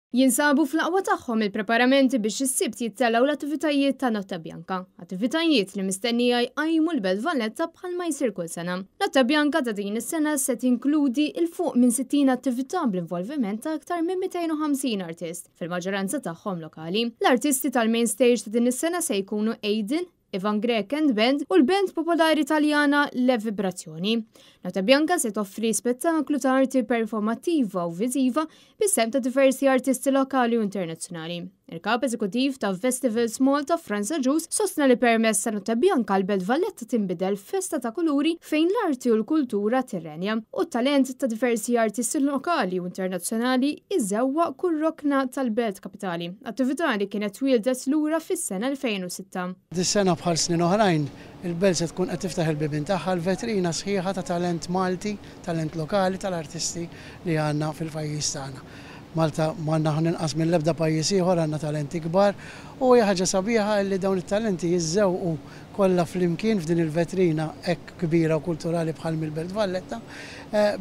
Jinsabu fl-aqwa tagħhom il-preparamenti biex is-sibt jittellgħu l-attivitajiet ta' Notte Bianca, attivitajiet li mistennija jqajmu l-Belt Valletta bħalma jsir kull sena. Notte Bianca ta' din is-sena se tinkludi il-fuq minn 60 attività bl-involviment ta' aktar minn 250 artist, fil-maġġoranza tagħhom lokali. L-artisti tal-main stage ta' din is-sena se jkunu Aiden, Ivan Grek and Band u l-band popolari Italjana Le Vibrazzjoni. Notte Bianca se toffri spettaklu ta' arti performattiva u viżiva bis-sem ta' diversi artisti lokali u internazzjonali. Il-kap eżekutiv ta' Festivals Malta Franza Ġus sostna li permezz ta' Notte Bianca l-Belt Valletta tinbidel festa ta' kuluri fejn l-arti u l-kultura tirrenja u t-talent ta' diversi artisti lokali u internazzjonali iżewwa kull rokna tal-Belt Kapitali. Attività li kienet wildet lura fis-sena 2006. Dis-sena bħal snin oħrajn, il-Belt se tkun qed tiftaħ il-bibien tagħha l-vetrina sħiħa ta' talent Malti, talent lokali tal-artisti li għandna fil-pajjiż tagħna. Malta m'għandna ħninqas minn l-ebda pajjiż ieħor għandna talenti kbar u hija ħaġa sabiħa li dawn it-talenti jiżżewqu kollha flimkien f'din il-vetrina hekk kbira u kulturali bħal mill-Belt Valletta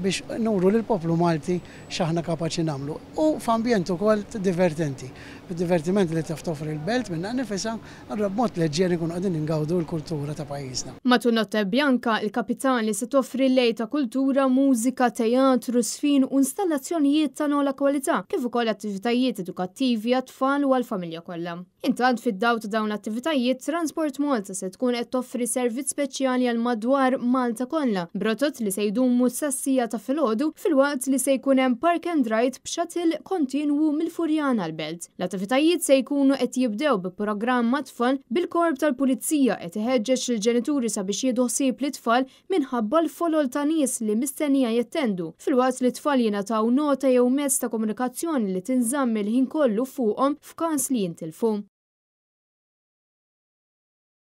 biex nuru lill-poplu Malti x'aħna kapaċi nagħmlu. U f'ambjent ukoll divertenti. Bid-divertiment li taf toffri l-Belt minnha nifisha allura b'mod leġġeri nkunu qegħdin ingawdu l-kultura ta' pajjiżna. Matul Notte Bianca, il-kapitali se toffri lejl ta' kultura, mużika, teatru, sfin u installazzjonijiet ta' nogħla kwalità, kif ukoll attivitajiet edukattivi għat-tfal u għall-familja kollha. Intant fid-daw ta' dawn l-attivitajiet, Transport Malta se tkun qed toffri servizz speċjali għal madwar Malta kollha, brotot li se jdumu sassija ta' filgħodu fil-waqt li se jkun hemm park and ride b'shuttle kontinwu mill-Furjana l-Belt. L-attivitajiet se jkunu qed jibdew bi programm mat-tfal bil-korp tal-Pulizija qed iħeġġeġ lill-ġenituri sabiex jieħdu ħsieb lit-tfal minħabba l-folol ta' nies li mistennija jittendu, fil-waqt li t-tfal jingħataw nota jew mezz ta' komunikazzjoni li tinżamm il-ħin kollu fuqhom f'każ li jintilfu.